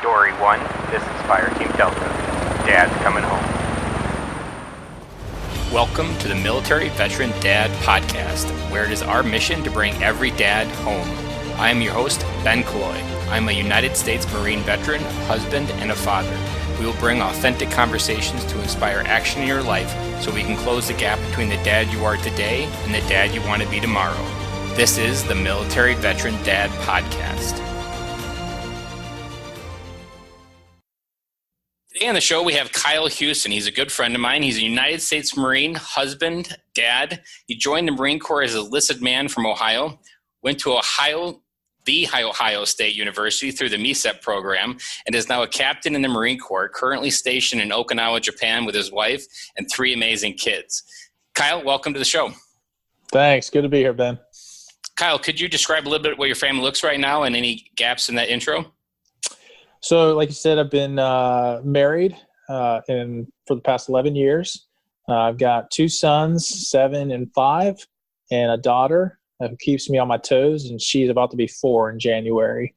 Story 1, this is Fireteam Delta. Dad's coming home. Welcome to the Military Veteran Dad Podcast, where it is our mission to bring every dad home. I am your host, Ben Cloy. I'm a United States Marine veteran, husband, and a father. We will bring authentic conversations to inspire action in your life so we can close the gap between the dad you are today and the dad you want to be tomorrow. This is the Military Veteran Dad Podcast. Today on the show, we have Kyle Huston. He's a good friend of mine. He's a United States Marine, husband, dad. He joined the Marine Corps as an enlisted man from Ohio, went to the Ohio State University through the MECEP program, and is now a captain in the Marine Corps, currently stationed in Okinawa, Japan with his wife and 3 amazing kids. Kyle, welcome to the show. Thanks. Good to be here, Ben. Kyle, could you describe a little bit what your family looks right now and any gaps in that intro? So, like you said, I've been married for the past 11 years. I've got 2 sons, 7 and 5, and a daughter who keeps me on my toes, and she's about to be 4 in January.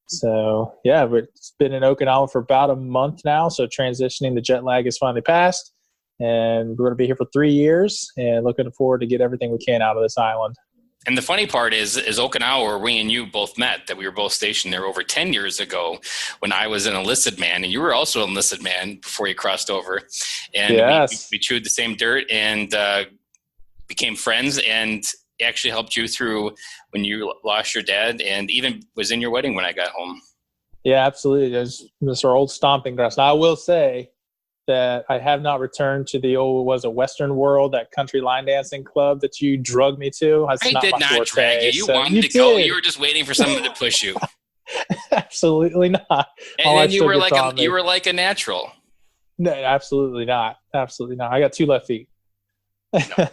So, yeah, it's been in Okinawa for about a month now, so transitioning, the jet lag is finally passed, and we're going to be here for 3 years, and looking forward to get everything we can out of this island. And the funny part is Okinawa, where we and you both met, that we were both stationed there over 10 years ago when I was an enlisted man, and you were also an enlisted man before you crossed over. And yes. we chewed the same dirt and became friends, and actually helped you through when you lost your dad, and even was in your wedding when I got home. Yeah, absolutely. This our old stomping grounds. Now, I will say that I have not returned to the old, Western World, that country line dancing club that you drugged me to. I did not drag you. You wanted to go. You were just waiting for someone to push you. Absolutely not. And then you were like a natural. No, absolutely not. Absolutely not. I got 2 left feet. No.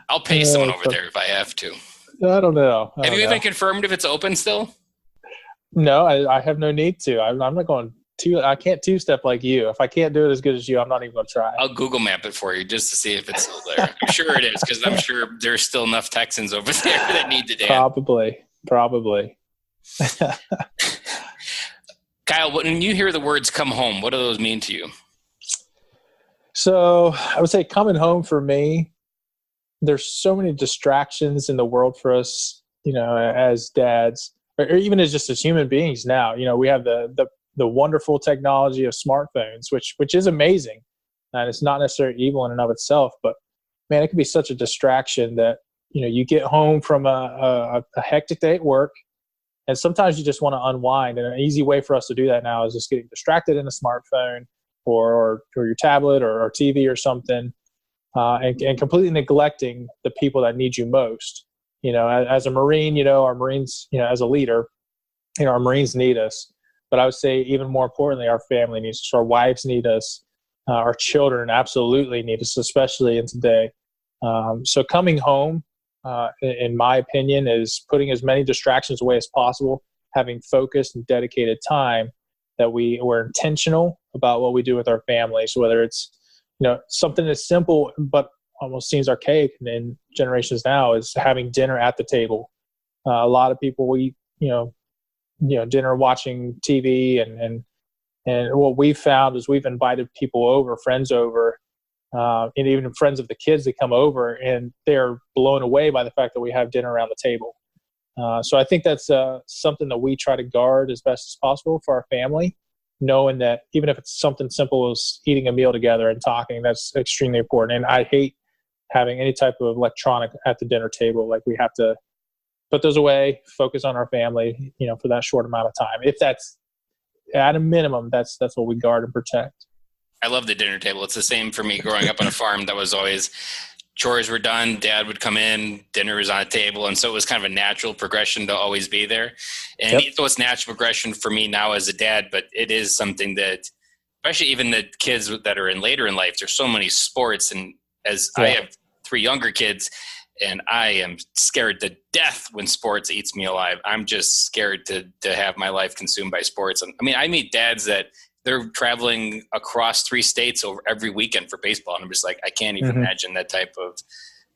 I'll pay someone over there if I have to. I don't know. Have you even confirmed if it's open still? No, I have no need to. I'm not going to. I can't 2-step like you. If I can't do it as good as you, I'm not even going to try. I'll Google map it for you just to see if it's still there. I'm sure it is, because I'm sure there's still enough Texans over there that need to dance. Probably. Kyle, when you hear the words "come home," what do those mean to you? So I would say coming home for me, there's so many distractions in the world for us, as dads, or even as human beings now. We have the wonderful technology of smartphones, which is amazing, and it's not necessarily evil in and of itself, but man, it can be such a distraction that, you get home from a hectic day at work, and sometimes you just want to unwind. And an easy way for us to do that now is just getting distracted in a smartphone or your tablet or TV or something, and completely neglecting the people that need you most. As a Marine, our Marines, as a leader, our Marines need us. But I would say even more importantly, our family needs us. Our wives need us. Our children absolutely need us, especially in today. So coming home, in my opinion, is putting as many distractions away as possible, having focused and dedicated time that we're intentional about what we do with our families, whether it's, something as simple but almost seems archaic in generations now, is having dinner at the table. A lot of people eat, dinner watching TV, and what we've found is we've invited people over, friends over, and even friends of the kids that come over, and they're blown away by the fact that we have dinner around the table. So I think that's something that we try to guard as best as possible for our family, knowing that even if it's something simple as eating a meal together and talking, that's extremely important. And I hate having any type of electronic at the dinner table. Like, we have to put those away, focus on our family, for that short amount of time. If that's at a minimum, that's what we guard and protect. I love the dinner table. It's the same for me growing up on a farm. That was always, chores were done, dad would come in, dinner was on a table. And so it was kind of a natural progression to always be there. And so it's natural progression for me now as a dad, but it is something that, especially even the kids that are later in life, there's so many sports. And as I have 3 younger kids, and I am scared to death when sports eats me alive. I'm just scared to have my life consumed by sports. And I meet dads that they're traveling across 3 states over every weekend for baseball. And I'm just like, I can't even imagine that type of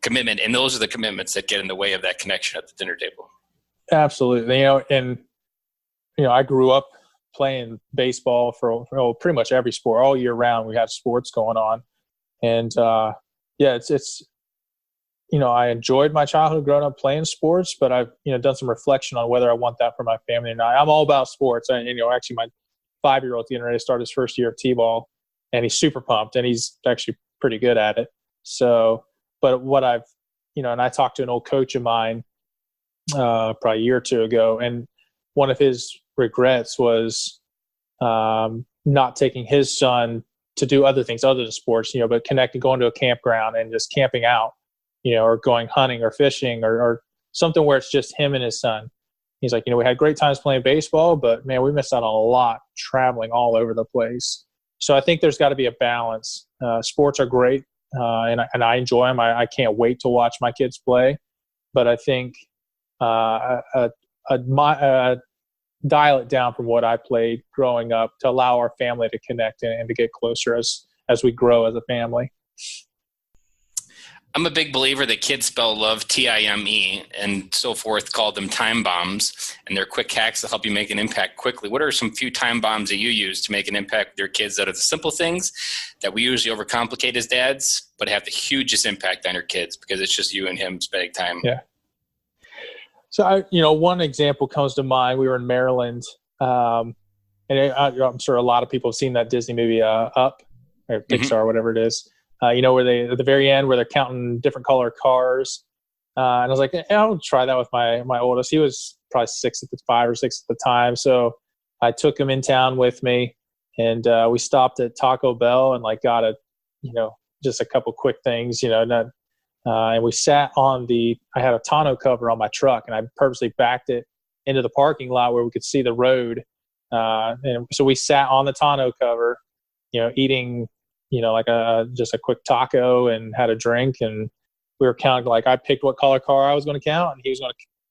commitment. And those are the commitments that get in the way of that connection at the dinner table. Absolutely. I grew up playing baseball for pretty much every sport all year round. We have sports going on, and it's I enjoyed my childhood growing up playing sports, but I've done some reflection on whether I want that for my family or not. I'm all about sports, and actually my 5-year-old at the end start his first year of t-ball, and he's super pumped, and he's actually pretty good at it. So, but what I've and I talked to an old coach of mine probably a year or two ago, and one of his regrets was not taking his son to do other things other than sports, but going to a campground and just camping out, or going hunting or fishing or something where it's just him and his son. He's like, we had great times playing baseball, but man, we missed out on a lot traveling all over the place. So I think there's got to be a balance. Sports are great, and I enjoy them. I can't wait to watch my kids play, but I think dial it down from what I played growing up to allow our family to connect and to get closer as we grow as a family. I'm a big believer that kids spell love T-I-M-E and so forth, called them time bombs, and they're quick hacks that help you make an impact quickly. What are some few time bombs that you use to make an impact with your kids that are the simple things that we usually overcomplicate as dads, but have the hugest impact on your kids because it's just you and him spending time? Yeah. So, one example comes to mind. We were in Maryland, and I'm sure a lot of people have seen that Disney movie Up, or Pixar, whatever it is. Where they, at the very end, where they're counting different color cars. And I was like, I'll try that with my oldest. He was probably 5 or 6 at the time. So I took him in town with me, and we stopped at Taco Bell and got just a couple quick things, and we sat I had a tonneau cover on my truck, and I purposely backed it into the parking lot where we could see the road. And so we sat on the tonneau cover, eating, just a quick taco and had a drink. And we were counting, I picked what color car I was going to count, and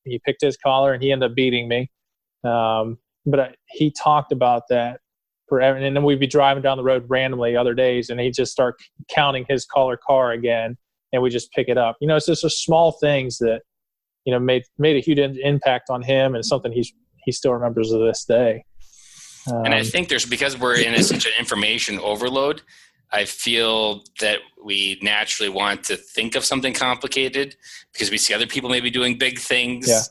he picked his color, and he ended up beating me. But he talked about that forever. And then we'd be driving down the road randomly other days, and he'd just start counting his color car again. And we just pick it up. It's just a small things that, made a huge impact on him, and something he still remembers to this day. And I think because we're in such an information overload, I feel that we naturally want to think of something complicated because we see other people maybe doing big things. Yeah.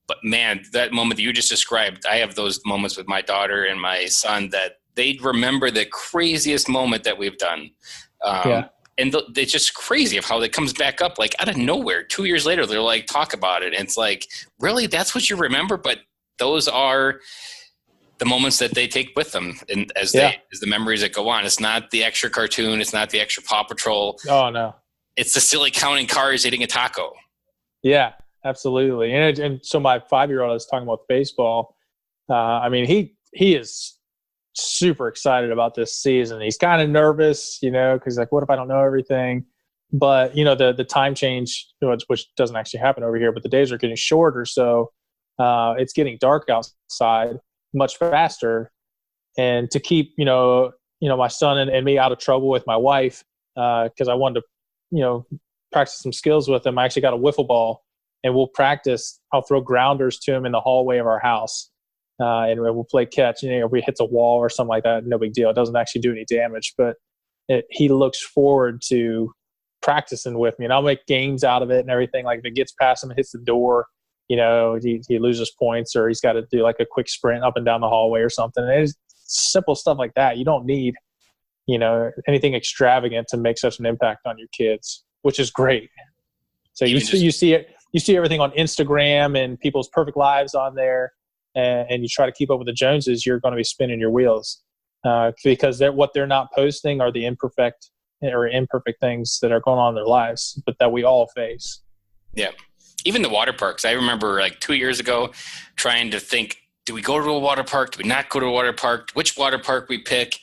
But man, that moment that you just described, I have those moments with my daughter and my son that they remember the craziest moment that we've done. And it's just crazy of how it comes back up out of nowhere. 2 years later, they're talk about it. And it's really, that's what you remember? But those are the moments that they take with them and as the memories that go on. It's not the extra cartoon. It's not the extra Paw Patrol. Oh, no. It's the silly counting cars eating a taco. Yeah, absolutely. And so my 5-year-old, I was talking about baseball. He is super excited about this season. He's kind of nervous, because what if I don't know everything? But the time change, which doesn't actually happen over here, but the days are getting shorter, so it's getting dark outside much faster. And to keep my son and me out of trouble with my wife, because I wanted to practice some skills with him, I actually got a wiffle ball, and we'll practice. I'll throw grounders to him in the hallway of our house. And we'll play catch. If we hit a wall or something like that, no big deal. It doesn't actually do any damage, but he looks forward to practicing with me, and I'll make games out of it and everything. If it gets past him and hits the door, he loses points, or he's got to do a quick sprint up and down the hallway or something. And it's simple stuff like that. You don't need, anything extravagant to make such an impact on your kids, which is great. So you see it, you see everything on Instagram and people's perfect lives on there. And you try to keep up with the Joneses, you're going to be spinning your wheels because what they're not posting are the imperfect things that are going on in their lives, but that we all face. Yeah. Even the water parks. I remember 2 years ago trying to think, do we go to a water park? Do we not go to a water park? Which water park we pick?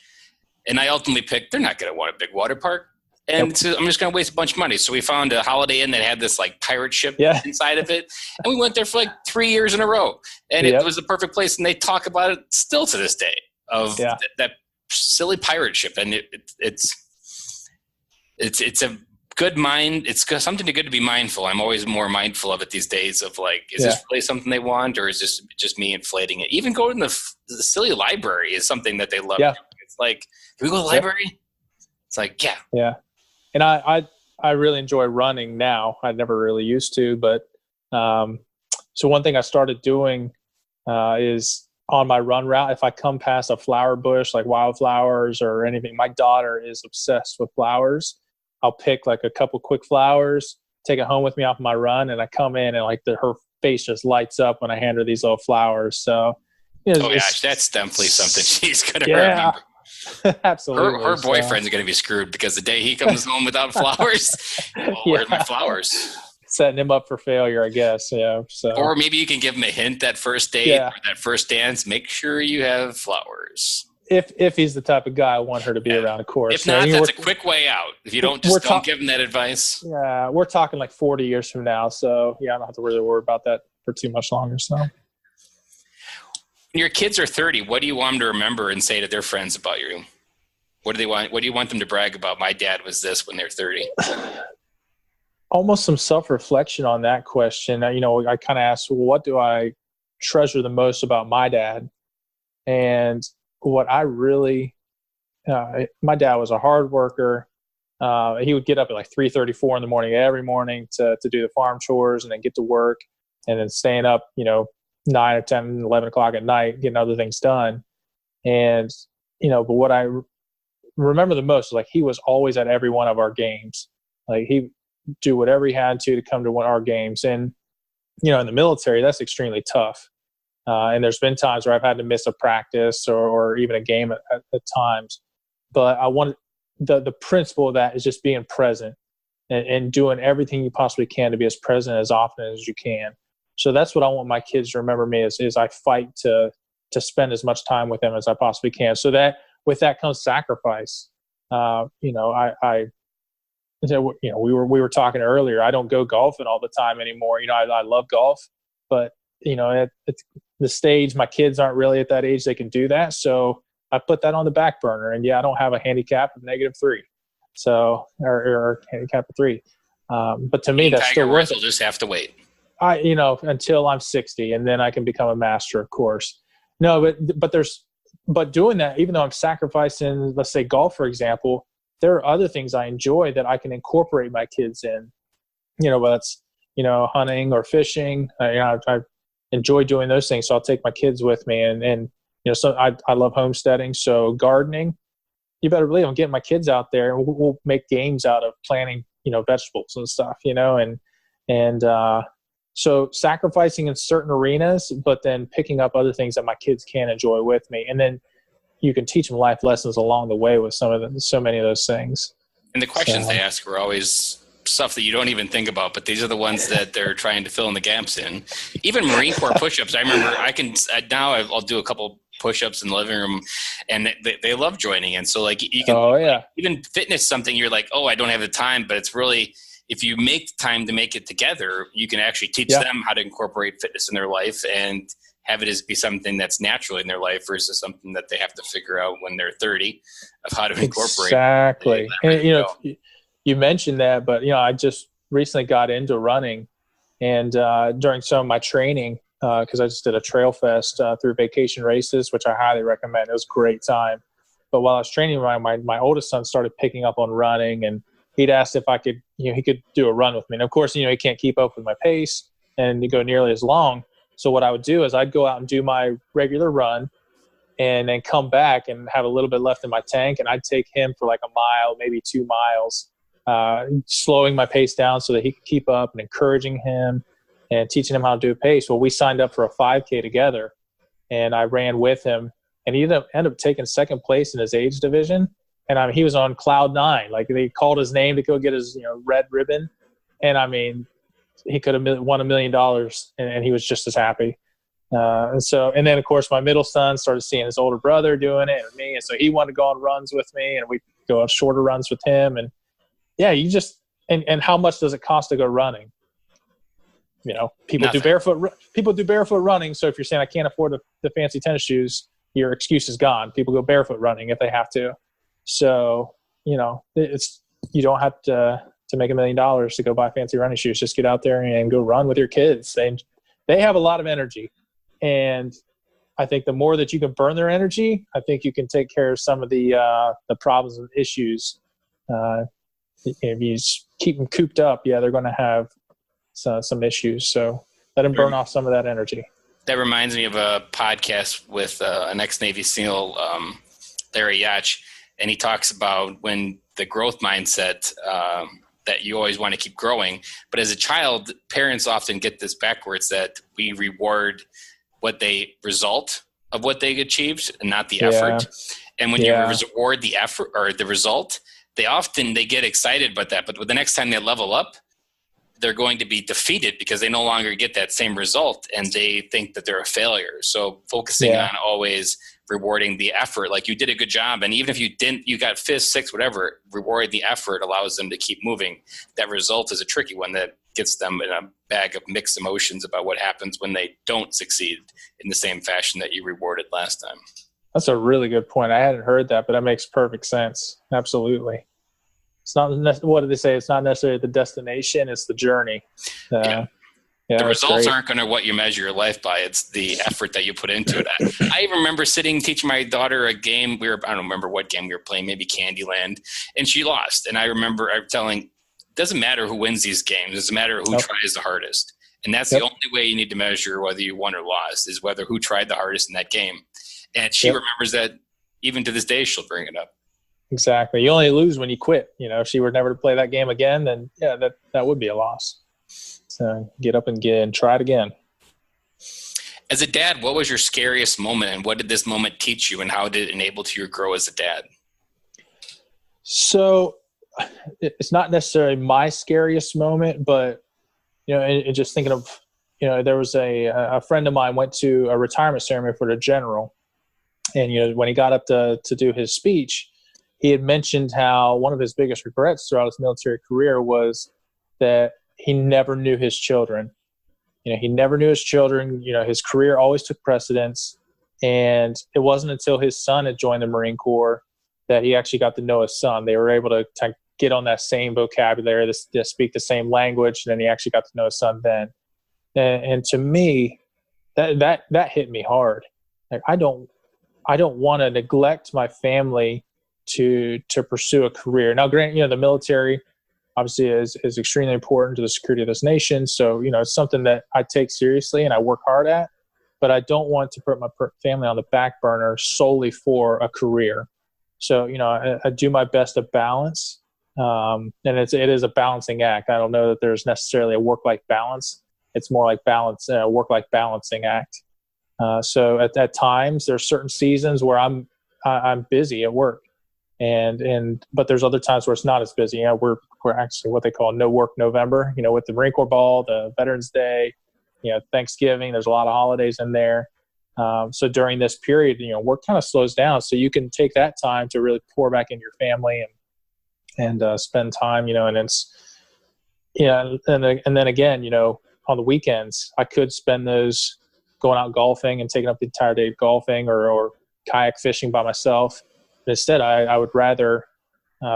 And I ultimately picked, they're not going to want a big water park. And so I'm just going to waste a bunch of money. So we found a Holiday Inn that had this pirate ship inside of it. And we went there for 3 years in a row. And it was the perfect place. And they talk about it still to this day of that silly pirate ship. And it's a good mind. It's something good to be mindful. I'm always more mindful of it these days of is this really something they want, or is this just me inflating it? Even going to the silly library is something that they love. Yeah. It's like, can we go to the library? It's like, yeah. Yeah. And I really enjoy running now. I never really used to, but so one thing I started doing is on my run route, if I come past a flower bush, like wildflowers or anything, my daughter is obsessed with flowers. I'll pick like a couple quick flowers, take it home with me off my run, and I come in and like her face just lights up when I hand her these little flowers. So, that's definitely something she's gonna remember. Absolutely. Her boyfriend's gonna be screwed because the day he comes home without flowers, where's my flowers? Setting him up for failure, I guess. Yeah. So, or maybe you can give him a hint that first date or that first dance. Make sure you have flowers. If he's the type of guy I want her to be around, of course. If not, that's a quick way out. If you don't give him that advice. Yeah, we're talking like 40 years from now. So I don't have to really worry about that for too much longer. So, when your kids are 30, what do you want them to remember and say to their friends about you? What do they want? What do you want them to brag about? My dad was this when they're 30. Almost some self-reflection on that question. I kind of asked, well, what do I treasure the most about my dad? And what I really, my dad was a hard worker. He would get up at like 3:34 in the morning every morning to do the farm chores and then get to work and then staying up, 9 or 10, 11 o'clock at night, getting other things done. And, but what I remember the most is like, he was always at every one of our games. Like he do whatever he had to come to one of our games. And, in the military, that's extremely tough. And there's been times where I've had to miss a practice or even a game at times. But I want the principle of that is just being present and doing everything you possibly can to be as present as often as you can. So that's what I want my kids to remember me is I fight to spend as much time with them as I possibly can. So that with that comes sacrifice. We were talking earlier. I don't go golfing all the time anymore. I love golf, but at the stage, my kids aren't really at that age they can do that. So I put that on the back burner. And I don't have a handicap of -3, so or handicap of 3. But to me, that's still worth it. Will just have to wait. Until I'm 60, and then I can become a master, of course. No, but doing that, even though I'm sacrificing, let's say golf, for example, there are other things I enjoy that I can incorporate my kids in, whether it's, hunting or fishing. I enjoy doing those things. So I'll take my kids with me and so I love homesteading. So gardening, you better believe I'm getting my kids out there and we'll make games out of planting, vegetables and stuff, so sacrificing in certain arenas, but then picking up other things that my kids can enjoy with me. And then you can teach them life lessons along the way with so many of those things. And the questions they ask are always stuff that you don't even think about, but these are the ones that they're trying to fill in the gaps in. Even Marine Corps push-ups. I remember I'll do a couple push-ups in the living room, and they love joining in. So like you can, even fitness, something you're like, I don't have the time, but it's really, if you make time to make it together, you can actually teach them how to incorporate fitness in their life and have it be something that's natural in their life versus something that they have to figure out when they're 30 of how to incorporate. Exactly. And, you mentioned that, but, I just recently got into running, and during some of my training, because I just did a trail fest through Vacation Races, which I highly recommend. It was a great time. But while I was training, my oldest son started picking up on running, and he'd asked if I could, he could do a run with me. And of course, he can't keep up with my pace and go nearly as long. So what I would do is I'd go out and do my regular run and then come back and have a little bit left in my tank. And I'd take him for like a mile, maybe 2 miles, slowing my pace down so that he could keep up and encouraging him and teaching him how to do a pace. Well, we signed up for a 5K together, and I ran with him, and he ended up taking second place in his age division. And he was on cloud 9. Like, they called his name to go get his red ribbon. And he could have won $1 million, and he was just as happy. And then of course my middle son started seeing his older brother doing it and me. And so he wanted to go on runs with me, and we go on shorter runs with him. And and how much does it cost to go running? People do barefoot running. So if you're saying I can't afford the fancy tennis shoes, your excuse is gone. People go barefoot running if they have to. So, you don't have to make $1 million to go buy fancy running shoes. Just get out there and go run with your kids. They have a lot of energy, and I think the more that you can burn their energy, I think you can take care of some of the problems and issues. If you just keep them cooped up, they're going to have some issues. So let them burn off some of that energy. That reminds me of a podcast with an ex-Navy SEAL, Larry Yach, and he talks about when the growth mindset that you always want to keep growing. But as a child, parents often get this backwards, that we reward result of what they achieved and not the effort. And when you reward the effort or the result, they get excited about that. But the next time they level up, they're going to be defeated because they no longer get that same result and they think that they're a failure. So focusing on always rewarding the effort, like you did a good job. And even if you didn't, you got fifth, sixth, whatever, rewarding the effort allows them to keep moving. That result is a tricky one that gets them in a bag of mixed emotions about what happens when they don't succeed in the same fashion that you rewarded last time. That's a really good point. I hadn't heard that, but that makes perfect sense. Absolutely. It's not, what do they say? It's not necessarily the destination, it's the journey. The results aren't going to what you measure your life by. It's the effort that you put into it. I remember teaching my daughter a game. I don't remember what game we were playing, maybe Candyland, and she lost. And I remember telling, it doesn't matter who wins these games. It doesn't matter who tries the hardest. And that's the only way you need to measure whether you won or lost, is whether who tried the hardest in that game. And she remembers that even to this day, she'll bring it up. Exactly. You only lose when you quit. If she were never to play that game again, then that would be a loss. So get up and try it again. As a dad, what was your scariest moment, and what did this moment teach you, and how did it enable you to grow as a dad? So it's not necessarily my scariest moment, but and just thinking of, there was a friend of mine went to a retirement ceremony for the general, and when he got up to do his speech, he had mentioned how one of his biggest regrets throughout his military career was that he never knew his children. He never knew his children. His career always took precedence. And it wasn't until his son had joined the Marine Corps that he actually got to know his son. They were able to get on that same vocabulary, to speak the same language. And then he actually got to know his son then. And to me, that hit me hard. Like, I don't want to neglect my family to pursue a career. Now, granted, the military obviously is extremely important to the security of this nation. So, it's something that I take seriously and I work hard at, but I don't want to put my family on the back burner solely for a career. So, I do my best to balance. And it is a balancing act. I don't know that there's necessarily a work-life balance. It's more like work-life balancing act. So at times there's certain seasons where I'm busy at work. But there's other times where it's not as busy. We're actually what they call No Work November, with the Marine Corps Ball, the Veterans Day, Thanksgiving, there's a lot of holidays in there. So during this period, work kind of slows down. So you can take that time to really pour back into your family and spend time, and it's, and then again, on the weekends, I could spend those going out golfing and taking up the entire day golfing or kayak fishing by myself. Instead, I would rather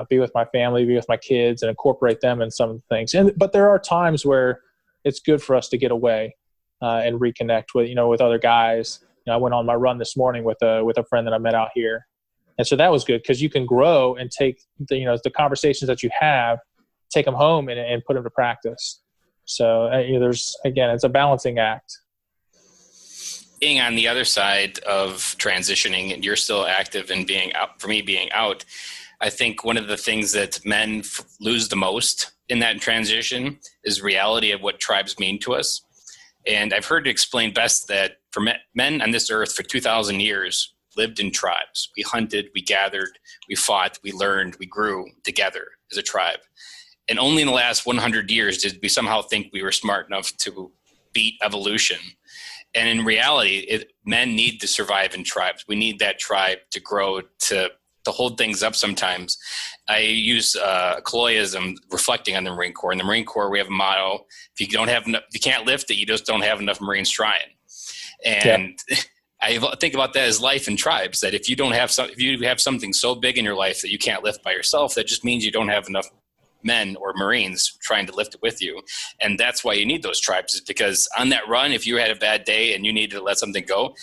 be with my family, be with my kids, and incorporate them in some of the things. But there are times where it's good for us to get away and reconnect with other guys. I went on my run this morning with a friend that I met out here, and so that was good because you can grow and take the conversations that you have, take them home and put them to practice. So it's a balancing act. Being on the other side of transitioning, and you're still active in being out, I think one of the things that men lose the most in that transition is reality of what tribes mean to us. And I've heard it explained best that for men on this earth for 2,000 years lived in tribes. We hunted, we gathered, we fought, we learned, we grew together as a tribe. And only in the last 100 years did we somehow think we were smart enough to beat evolution. And in reality, men need to survive in tribes. We need that tribe to grow, to hold things up sometimes. I use a colloquialism reflecting on the Marine Corps. In the Marine Corps, we have a motto: if you can't lift it, you just don't have enough Marines trying. And I think about that as life in tribes, that if you have something so big in your life that you can't lift by yourself, that just means you don't have enough men or Marines trying to lift it with you. And that's why you need those tribes, is because on that run, if you had a bad day and you needed to let something go,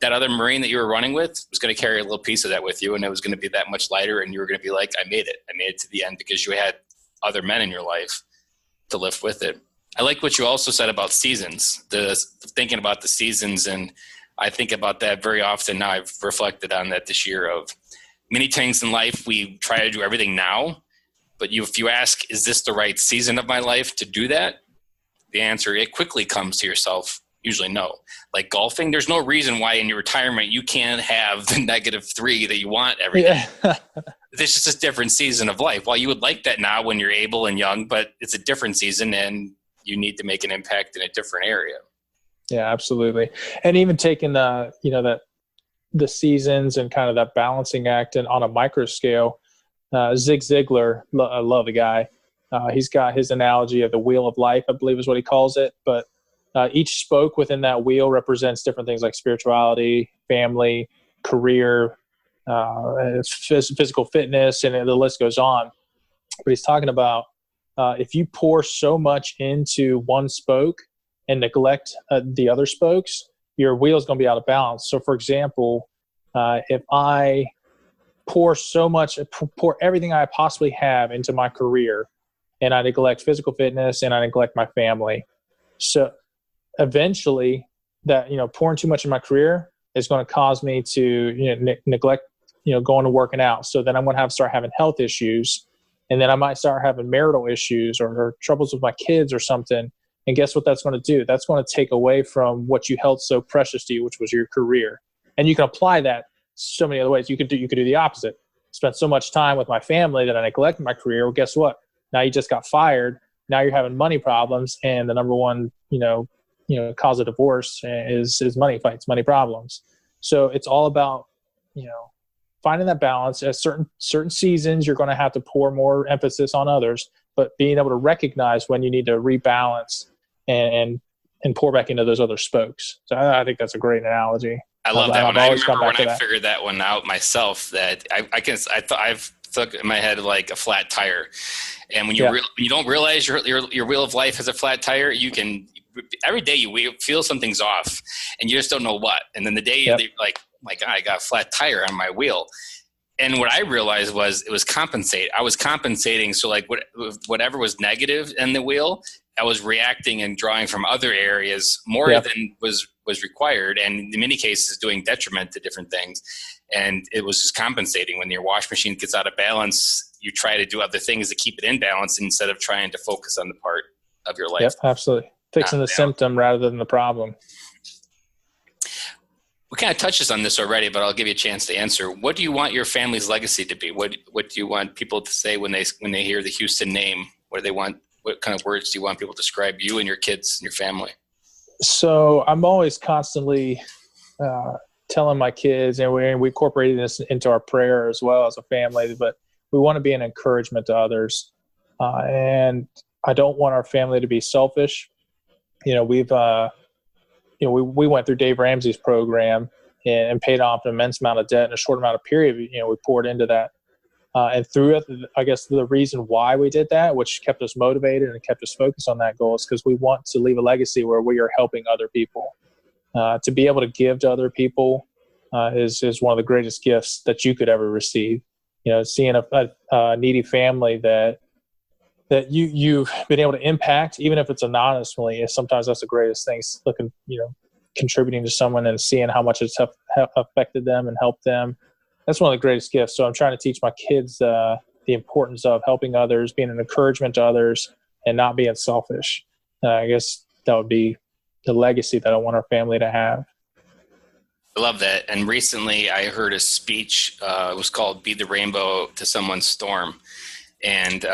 that other Marine that you were running with was going to carry a little piece of that with you, and it was going to be that much lighter, and you were going to be like, I made it to the end, because you had other men in your life to lift with it. I like what you also said about seasons, thinking about the seasons. And I think about that very often now. I've reflected on that this year of many things in life. We try to do everything now, but if you ask, is this the right season of my life to do that? The answer, it quickly comes to yourself. Usually no. Like golfing, there's no reason why in your retirement you can't have the -3 that you want every day. It's just a different season of life. Well, you would like that now when you're able and young, but it's a different season and you need to make an impact in a different area. Yeah, absolutely. And even taking the seasons and kind of that balancing act and on a micro scale, Zig Ziglar, I love the guy. He's got his analogy of the wheel of life, I believe is what he calls it. But each spoke within that wheel represents different things like spirituality, family, career, physical fitness, and the list goes on. But he's talking about if you pour so much into one spoke and neglect the other spokes, your wheel is going to be out of balance. So, for example, if I pour everything I possibly have into my career, and I neglect physical fitness and I neglect my family, so eventually that, pouring too much in my career is going to cause me to neglect, going to working out. So then I'm going to start having health issues, and then I might start having marital issues or troubles with my kids or something. And guess what that's going to do? That's going to take away from what you held so precious to you, which was your career. And you can apply that so many other ways. You could do the opposite. Spend so much time with my family that I neglect my career. Well, guess what? Now you just got fired. Now you're having money problems, and the number one, cause of divorce is money fights, money problems. So it's all about, finding that balance. At certain seasons, you're going to have to pour more emphasis on others, but being able to recognize when you need to rebalance and pour back into those other spokes. So I think that's a great analogy. I love that one. I remember when I figured that one out myself, that I've stuck in my head like a flat tire. And when you don't realize your wheel of life has a flat tire, you can, every day you feel something's off and you just don't know what. And then the day you're like, my God, I got a flat tire on my wheel. And what I realized was it was compensate. I was compensating. So like whatever was negative in the wheel, I was reacting and drawing from other areas more than was required. And in many cases doing detriment to different things. And it was just compensating. When your wash machine gets out of balance, you try to do other things to keep it in balance instead of trying to focus on the part of your life. Yep, absolutely. Fixing the symptom rather than the problem. We kind of touched on this already, but I'll give you a chance to answer. What do you want your family's legacy to be? What do you want people to say when they hear the Huston name? What do they want? What kind of words do you want people to describe you and your kids and your family? So I'm always constantly telling my kids, and we incorporated this into our prayer as well as a family, but we want to be an encouragement to others. And I don't want our family to be selfish. We went through Dave Ramsey's program and paid off an immense amount of debt in a short amount of period. We poured into that. And through it, I guess the reason why we did that, which kept us motivated and kept us focused on that goal, is because we want to leave a legacy where we are helping other people. To be able to give to other people is one of the greatest gifts that you could ever receive. Seeing a needy family that you've been able to impact, even if it's anonymously, sometimes that's the greatest thing. Looking, contributing to someone and seeing how much it's affected them and helped them. That's one of the greatest gifts. So I'm trying to teach my kids the importance of helping others, being an encouragement to others, and not being selfish. I guess that would be the legacy that I want our family to have. I love that. And recently I heard a speech, it was called Be the Rainbow to Someone's Storm. And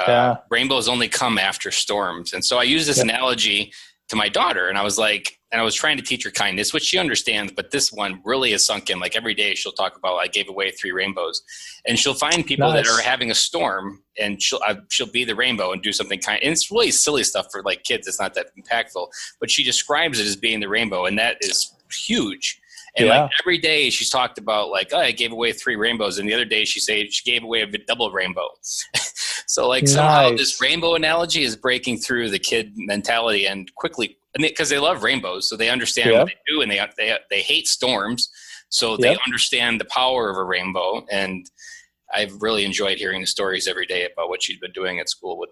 rainbows only come after storms. And so I use this analogy to my daughter, and I was trying to teach her kindness, which she understands, but this one really is sunk in. Like every day she'll talk about, I gave away 3 rainbows, and she'll find people that are having a storm, and she'll be the rainbow and do something kind. And it's really silly stuff for like kids. It's not that impactful, but she describes it as being the rainbow, and that is huge. And like every day she's talked about like, I gave away 3 rainbows. And the other day she said she gave away a double rainbow. So like somehow this rainbow analogy is breaking through the kid mentality and quickly, because they love rainbows. So they understand what they do, and they hate storms. So they understand the power of a rainbow. And I've really enjoyed hearing the stories every day about what you've been doing at school with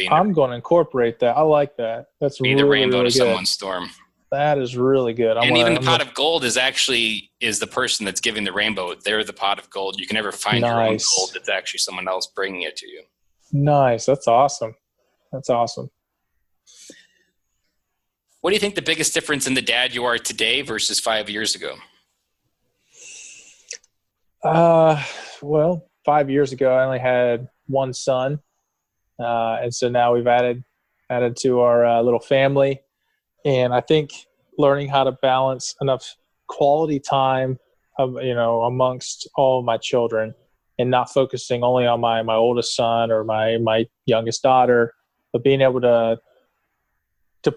I'm going to incorporate that. I like that. That's be really, the rainbow really to good. someone's storm. That is really good. The pot of gold is the person that's giving the rainbow. They're the pot of gold. You can never find your own gold. It's actually someone else bringing it to you. Nice. That's awesome. That's awesome. What do you think the biggest difference in the dad you are today versus 5 years ago? Well, 5 years ago, I only had one son. And so now we've added to our little family. And I think learning how to balance enough quality time amongst all of my children, and not focusing only on my oldest son or my youngest daughter, but being able to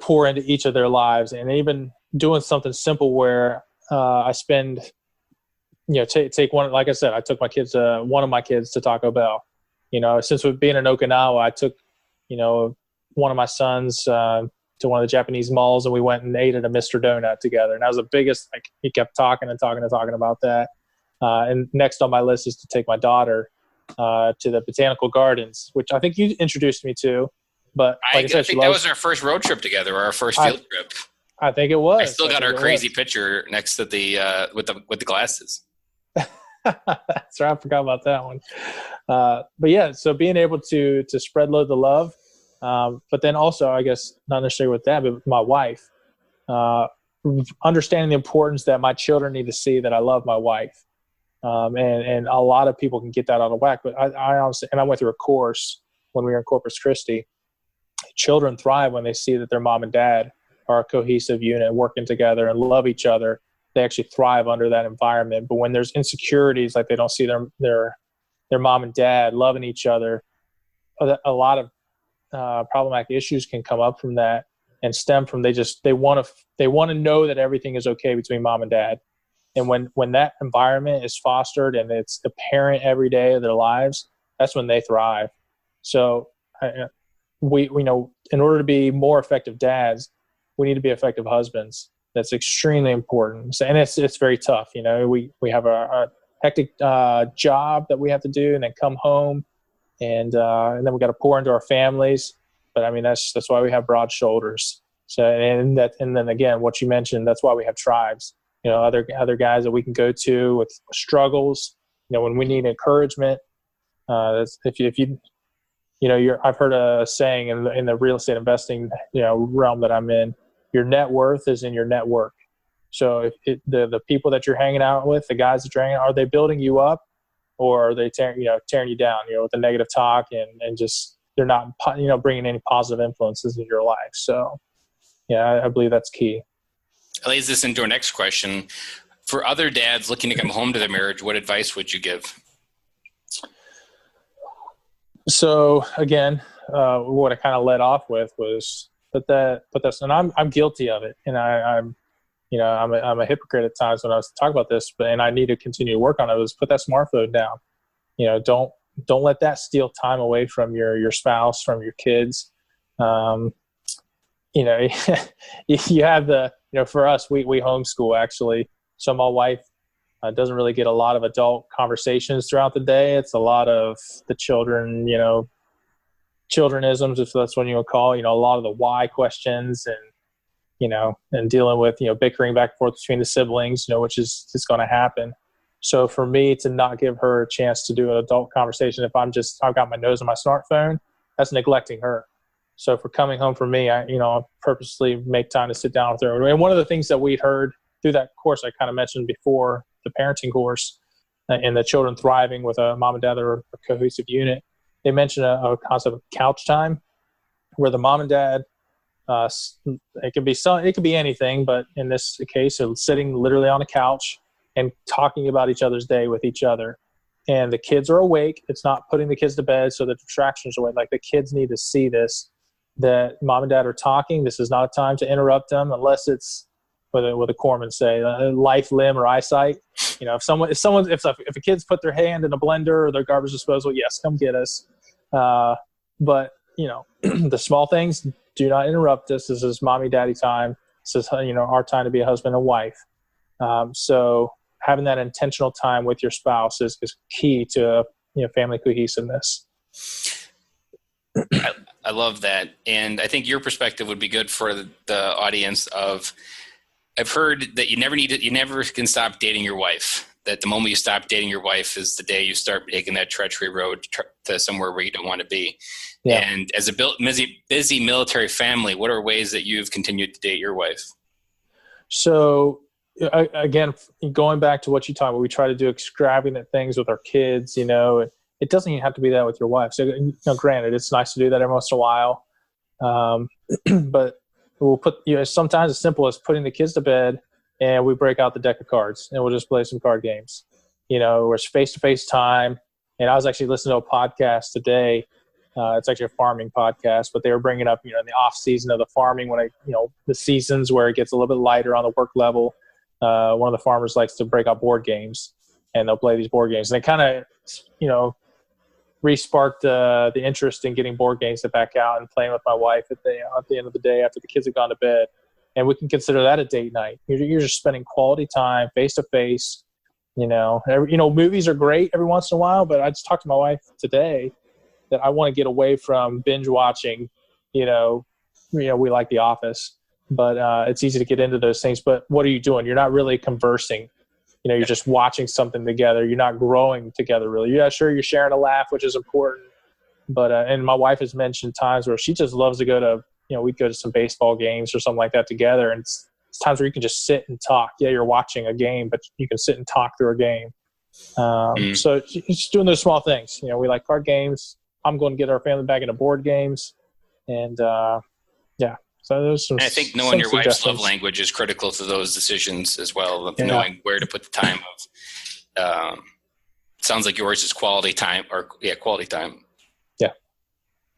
pour into each of their lives, and even doing something simple where I spend, take one, like I said, I took one of my kids to Taco Bell. Since we've been in Okinawa, I took, one of my sons to one of the Japanese malls, and we went and ate at a Mr. Donut together. And that was the biggest, he kept talking about that. And next on my list is to take my daughter to the botanical gardens, which I think you introduced me to. But like I think that was our first road trip together, or our first field trip. I think it was. I still got our crazy picture next to the with the glasses. That's right. I forgot about that one. But yeah, so being able to spread loads of love, but then also, I guess, not necessarily with that, but my wife, understanding the importance that my children need to see that I love my wife. And a lot of people can get that out of whack. But I honestly, and I went through a course when we were in Corpus Christi. Children thrive when they see that their mom and dad are a cohesive unit, working together and love each other. They actually thrive under that environment. But when there's insecurities, like they don't see their mom and dad loving each other, a lot of problematic issues can come up from that, and stem from they want to know that everything is okay between mom and dad. And when that environment is fostered and it's apparent every day of their lives, that's when they thrive. So we know, in order to be more effective dads, we need to be effective husbands. That's extremely important. So, and it's very tough. We have a hectic job that we have to do, and then come home, and then we got to pour into our families. But I mean, that's why we have broad shoulders. So, and then again, what you mentioned, that's why we have tribes. Other guys that we can go to with struggles. When we need encouragement. I've heard a saying in the real estate investing realm that I'm in. Your net worth is in your network. So if the people that you're hanging out with, the guys that you're hanging out, are they building you up, or are they tearing you down? With the negative talk and just they're not bringing any positive influences in your life. So yeah, I believe that's key. That leads us into our next question. For other dads looking to come home to their marriage, what advice would you give? So again, what I kind of led off with was and I'm guilty of it, and I'm a hypocrite at times when I was talking about this, and I need to continue to work on it. Was put that smartphone down. Don't let that steal time away from your spouse, from your kids. You have for us, we homeschool actually. So my wife doesn't really get a lot of adult conversations throughout the day. It's a lot of the children, childrenisms, if that's what you would call, a lot of the why questions, and dealing with, bickering back and forth between the siblings, which is going to happen. So for me to not give her a chance to do an adult conversation, if I've got my nose on my smartphone, that's neglecting her. So for coming home for me, I purposely make time to sit down with her. And one of the things that we'd heard through that course I kind of mentioned before, the parenting course, and the children thriving with a mom and dad or a cohesive unit, they mentioned a concept of couch time, where the mom and dad, it could be anything, but in this case, it's sitting literally on a couch and talking about each other's day with each other. And the kids are awake. It's not putting the kids to bed, so the distractions are away. Like, the kids need to see this, that mom and dad are talking. This is not a time to interrupt them, unless it's what a corpsman say, life, limb, or eyesight. If a kid's put their hand in a blender or their garbage disposal, yes, come get us. But the small things, do not interrupt us. This is mommy, daddy time. This is our time to be a husband and wife. So having that intentional time with your spouse is key to, family cohesiveness. I love that. And I think your perspective would be good for the audience I've heard that you never can stop dating your wife. That the moment you stop dating your wife is the day you start taking that treachery road to somewhere where you don't want to be. Yeah. And as a busy military family, what are ways that you've continued to date your wife? So again, going back to what you talked about, we try to do extravagant things with our kids, it doesn't even have to be that with your wife. So, granted, it's nice to do that every once in a while. But we'll put, sometimes as simple as putting the kids to bed and we break out the deck of cards and we'll just play some card games, where it's face-to-face time. And I was actually listening to a podcast today. It's actually a farming podcast, but they were bringing up, in the off season of the farming, when the seasons where it gets a little bit lighter on the work level, one of the farmers likes to break out board games and they'll play these board games. And they kind of, re-sparked the interest in getting board games to back out and playing with my wife at the end of the day after the kids have gone to bed. And we can consider that a date night. You're just spending quality time face to face. Movies are great every once in a while, but I just talked to my wife today that I want to get away from binge watching. We like The Office, but it's easy to get into those things. But what are you doing? You're not really conversing. You're just watching something together. You're not growing together, really. Yeah, sure, you're sharing a laugh, which is important. But and my wife has mentioned times where she just loves to go to, we'd go to some baseball games or something like that together. And it's times where you can just sit and talk. Yeah, you're watching a game, but you can sit and talk through a game. So it's just doing those small things. We like card games. I'm going to get our family back into board games. And, yeah. So there's some. And I think knowing your wife's love language is critical to those decisions as well. Yeah. Knowing where to put the time of. Sounds like yours is quality time, quality time. Yeah.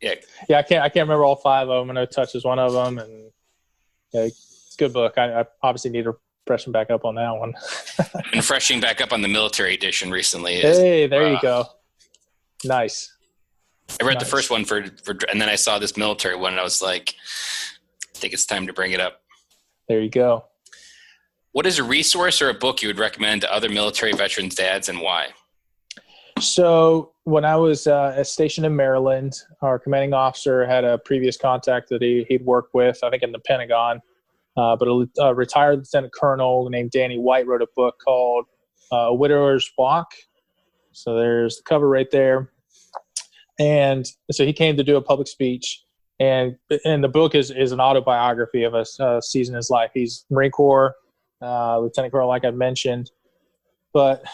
Yeah. Yeah. I can't remember all 5 of them. I know Touch is one of them, and it's a good book. I obviously need to freshen back up on that one. And freshening back up on the military edition recently. Hey, there you go. Nice. I read the first one for, and then I saw this military one, and I was like, I think it's time to bring it up. There you go. What is a resource or a book you would recommend to other military veterans' dads, and why? So when I was stationed in Maryland, our commanding officer had a previous contact that he'd worked with, I think in the Pentagon, but a retired lieutenant colonel named Danny White wrote a book called A Widower's Walk. So there's the cover right there. And so he came to do a public speech. And the book is an autobiography of a season in his life. He's Marine Corps, Lieutenant Colonel, like I mentioned, but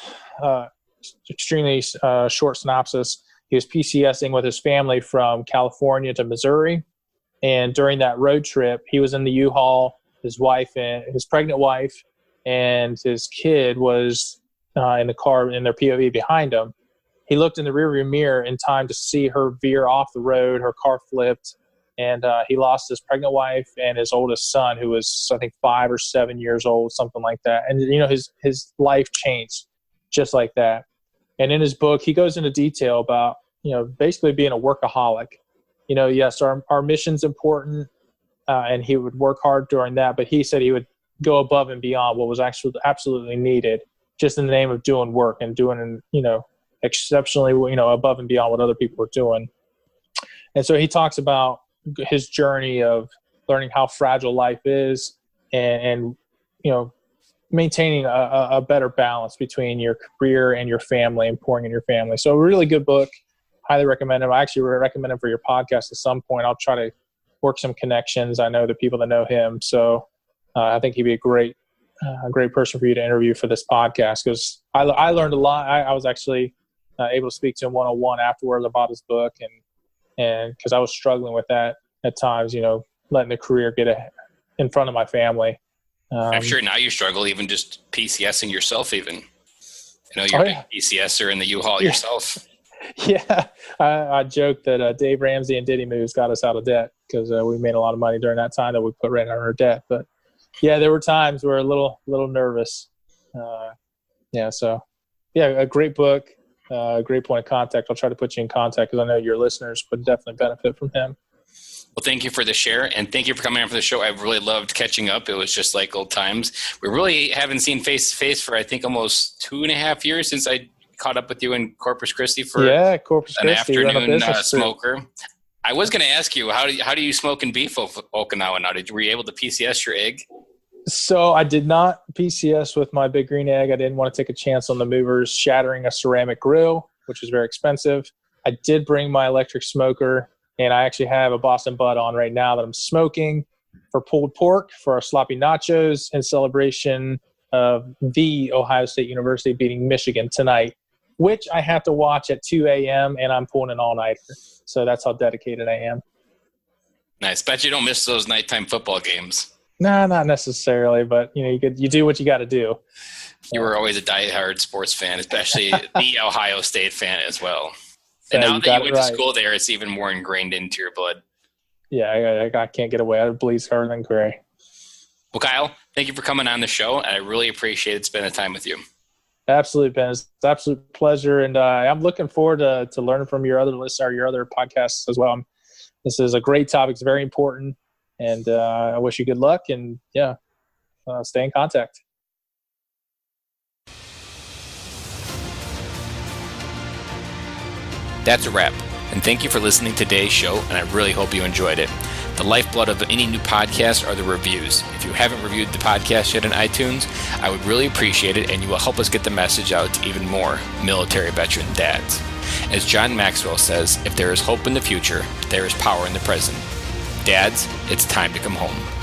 extremely short synopsis. He was PCSing with his family from California to Missouri. And during that road trip, he was in the U-Haul, his wife and his pregnant wife and his kid was in the car in their POV behind him. He looked in the rearview mirror in time to see her veer off the road. Her car flipped. And he lost his pregnant wife and his oldest son, who was, I think, 5 or 7 years old, something like that. And, his life changed just like that. And in his book, he goes into detail about, basically being a workaholic. Yes, our mission's important, and he would work hard during that. But he said he would go above and beyond what was actually absolutely needed just in the name of doing work and doing, exceptionally, above and beyond what other people were doing. And so he talks about his journey of learning how fragile life is and maintaining a better balance between your career and your family and pouring in your family. So a really good book. Highly recommend it. I actually recommend it for your podcast at some point. I'll try to work some connections. I know the people that know him. So I think he'd be a great person for you to interview for this podcast, because I learned a lot. I was actually able to speak to him one-on-one afterwards about his book, and because I was struggling with that at times, letting the career get in front of my family. I'm sure now you struggle even just PCSing yourself even. You're a big PCSer in the U-Haul yourself. Yeah. I joked that Dave Ramsey and Diddy Moves got us out of debt because we made a lot of money during that time that we put right on our debt. But, yeah, there were times we were a little nervous. A great book. Great point of contact. I'll try to put you in contact because I know your listeners would definitely benefit from him. Well, thank you for the share, and thank you for coming on for the show. I've really loved catching up. It was just like old times. We really haven't seen face-to-face for, I think, almost 2.5 years since I caught up with you in Corpus Christi for Corpus an Christi, afternoon smoker. I was going to ask you, how do you smoke in beef Okinawa now? Were you able to PCS your egg? So I did not PCS with my big green egg. I didn't want to take a chance on the movers shattering a ceramic grill, which was very expensive. I did bring my electric smoker, and I actually have a Boston Butt on right now that I'm smoking for pulled pork for our sloppy nachos in celebration of the Ohio State University beating Michigan tonight, which I have to watch at 2 a.m., and I'm pulling an all-nighter. So that's how dedicated I am. Nice. Bet you don't miss those nighttime football games. No, not necessarily, but you do what you got to do. You were always a diehard sports fan, especially the Ohio State fan as well. And now that you went to school there, it's even more ingrained into your blood. Yeah, I can't get away. It bleeds harder than gray. Well, Kyle, thank you for coming on the show, and I really appreciate spending time with you. Absolutely, Ben. It's an absolute pleasure, and I'm looking forward to learning from your other podcasts as well. This is a great topic. It's very important, and I wish you good luck, and stay in contact. That's a wrap, and thank you for listening to today's show, and I really hope you enjoyed it. The lifeblood of any new podcast are the reviews. If you haven't reviewed the podcast yet on iTunes, I would really appreciate it, and you will help us get the message out to even more military veteran dads. As John Maxwell says, if there is hope in the future, there is power in the present. Dads, it's time to come home.